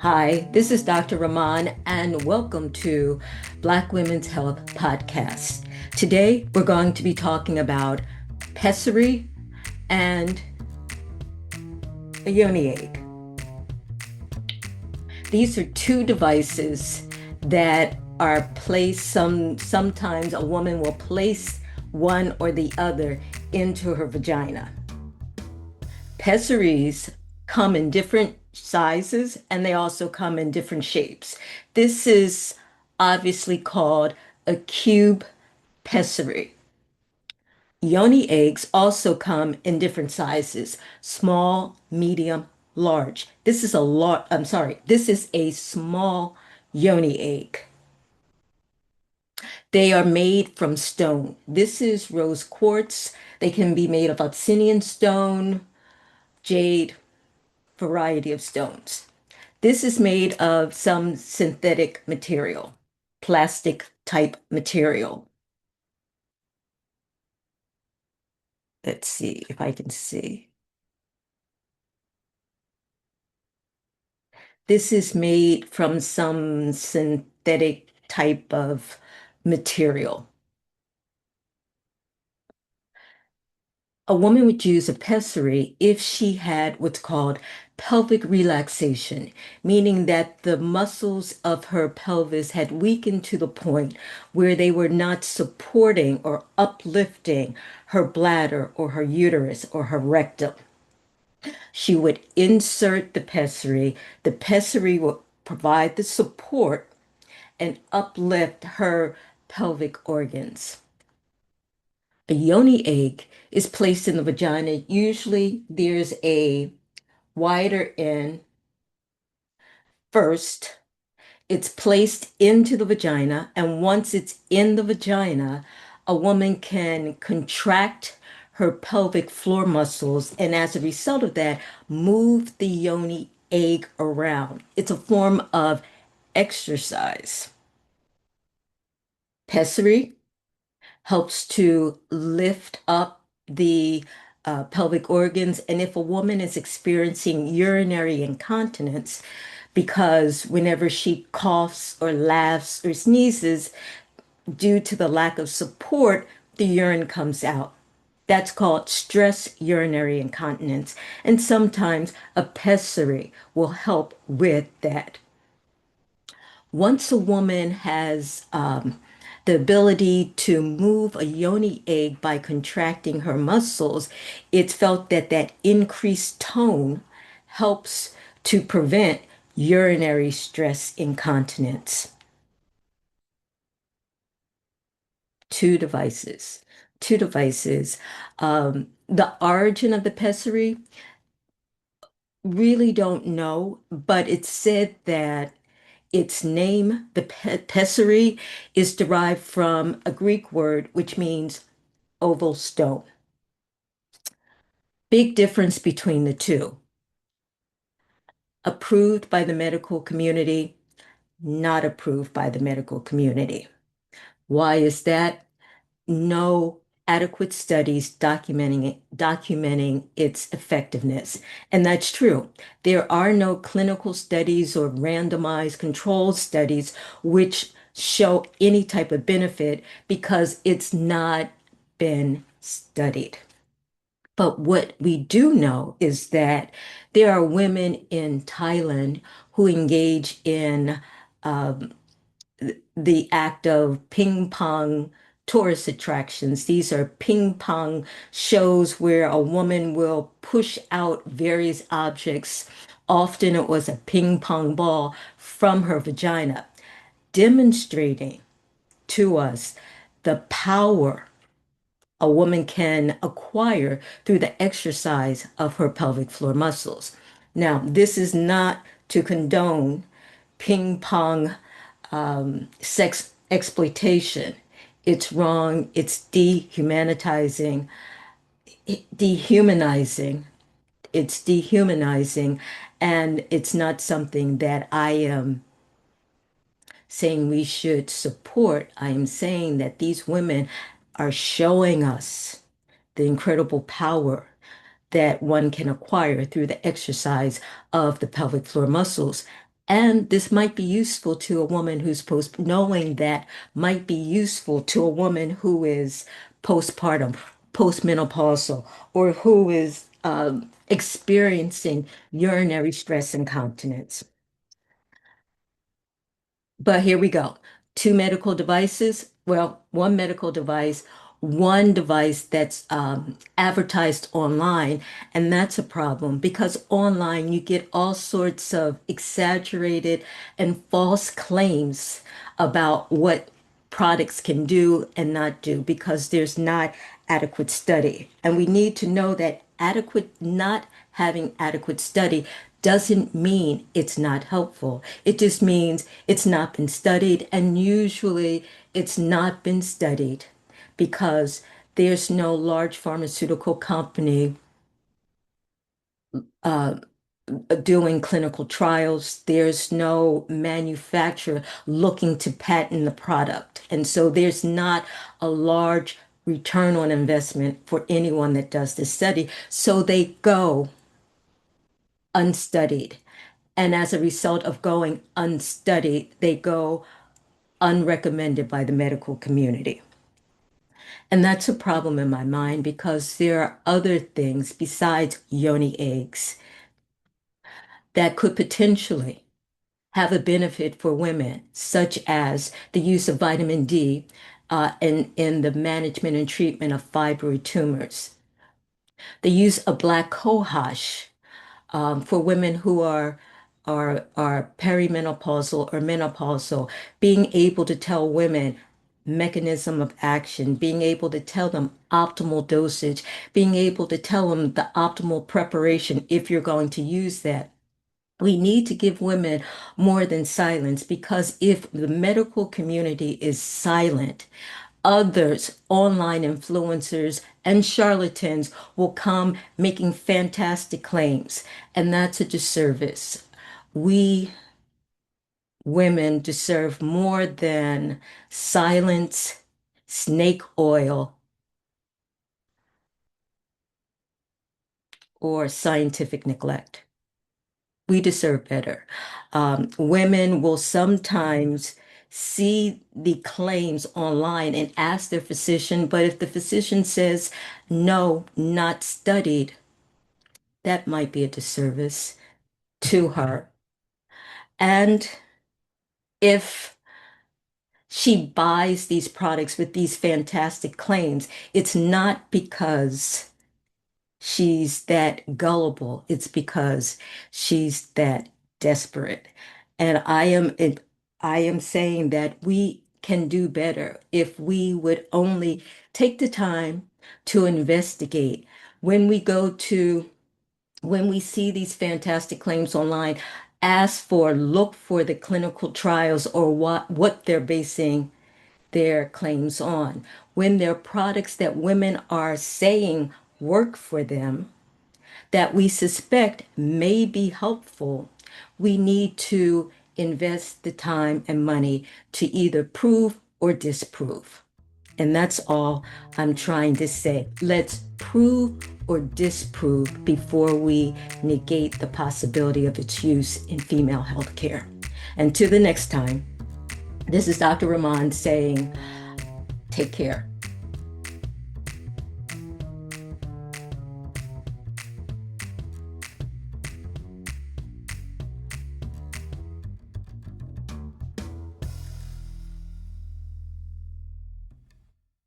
Hi, this is Dr. Rahman, and welcome to Black Women's Health Podcast. Today, we're going to be talking about pessary and a yoni egg. These are two devices that are placed. Sometimes a woman will place one or the other into her vagina. Pessaries come in different sizes and they also come in different shapes. This is obviously called a cube pessary. Yoni eggs also come in different sizes, small, medium, large. This is a small yoni egg. They are made from stone. This is rose quartz. They can be made of obsidian stone, jade, variety of stones. This is made of some synthetic material, plastic type material. Let's see if I can see. This is made from some synthetic type of material. A woman would use a pessary if she had what's called pelvic relaxation, meaning that the muscles of her pelvis had weakened to the point where they were not supporting or uplifting her bladder or her uterus or her rectum. She would insert the pessary. The pessary would provide the support and uplift her pelvic organs. A yoni egg is placed in the vagina. Usually there's a wider end first. It's placed into the vagina, and once it's in the vagina, a woman can contract her pelvic floor muscles, and as a result of that, move the yoni egg around. It's a form of exercise. Pessary helps to lift up the pelvic organs. And if a woman is experiencing urinary incontinence, because whenever she coughs or laughs or sneezes, due to the lack of support, the urine comes out. That's called stress urinary incontinence. And sometimes a pessary will help with that. Once a woman has the ability to move a yoni egg by contracting her muscles, it's felt that that increased tone helps to prevent urinary stress incontinence. Two devices. Two devices. The origin of the pessary, really don't know, but it's said that its name, the pessary, is derived from a Greek word which means oval stone. Big difference between the two. Approved by the medical community, not approved by the medical community. Why is that? No adequate studies documenting its effectiveness. And that's true. There are no clinical studies or randomized controlled studies which show any type of benefit because it's not been studied. But what we do know is that there are women in Thailand who engage in um, the act of ping pong tourist attractions. These are ping pong shows where a woman will push out various objects. Often it was a ping pong ball from her vagina, demonstrating to us the power a woman can acquire through the exercise of her pelvic floor muscles. Now, this is not to condone ping pong sex exploitation. It's wrong. It's dehumanizing. It's dehumanizing. And it's not something that I am saying we should support. I am saying that these women are showing us the incredible power that one can acquire through the exercise of the pelvic floor muscles. And this might be useful to a woman who's knowing that might be useful to a woman who is postpartum, postmenopausal, or who is experiencing urinary stress incontinence. But here we go. Two medical devices. Well, one medical device, one device that's advertised online. And that's a problem because online you get all sorts of exaggerated and false claims about what products can do and not do because there's not adequate study. And we need to know that not having adequate study doesn't mean it's not helpful. It just means it's not been studied, and usually it's not been studied because there's no large pharmaceutical company uh, doing clinical trials. There's no manufacturer looking to patent the product. And so there's not a large return on investment for anyone that does this study. So they go unstudied. And as a result of going unstudied, they go unrecommended by the medical community. And that's a problem in my mind because there are other things besides yoni eggs that could potentially have a benefit for women, such as the use of vitamin D in the management and treatment of fibroid tumors, the use of black cohosh for women who are perimenopausal or menopausal, being able to tell women mechanism of action, being able to tell them optimal dosage, being able to tell them the optimal preparation if you're going to use that. We need to give women more than silence because if the medical community is silent, others, online influencers and charlatans, will come making fantastic claims, and that's a disservice. We women deserve more than silence, snake oil, or scientific neglect. We deserve better. Women will sometimes see the claims online and ask their physician, but if the physician says, no, not studied, that might be a disservice to her. And if she buys these products with these fantastic claims, it's not because she's that gullible. It's because she's that desperate. And I am saying that we can do better if we would only take the time to investigate when we go to when we see these fantastic claims online, look for the clinical trials or what they're basing their claims on. When there are products that women are saying work for them, that we suspect may be helpful, we need to invest the time and money to either prove or disprove. And that's all I'm trying to say. Let's prove or disprove before we negate the possibility of its use in female health care. And to the next time, this is Dr. Rahman saying, take care.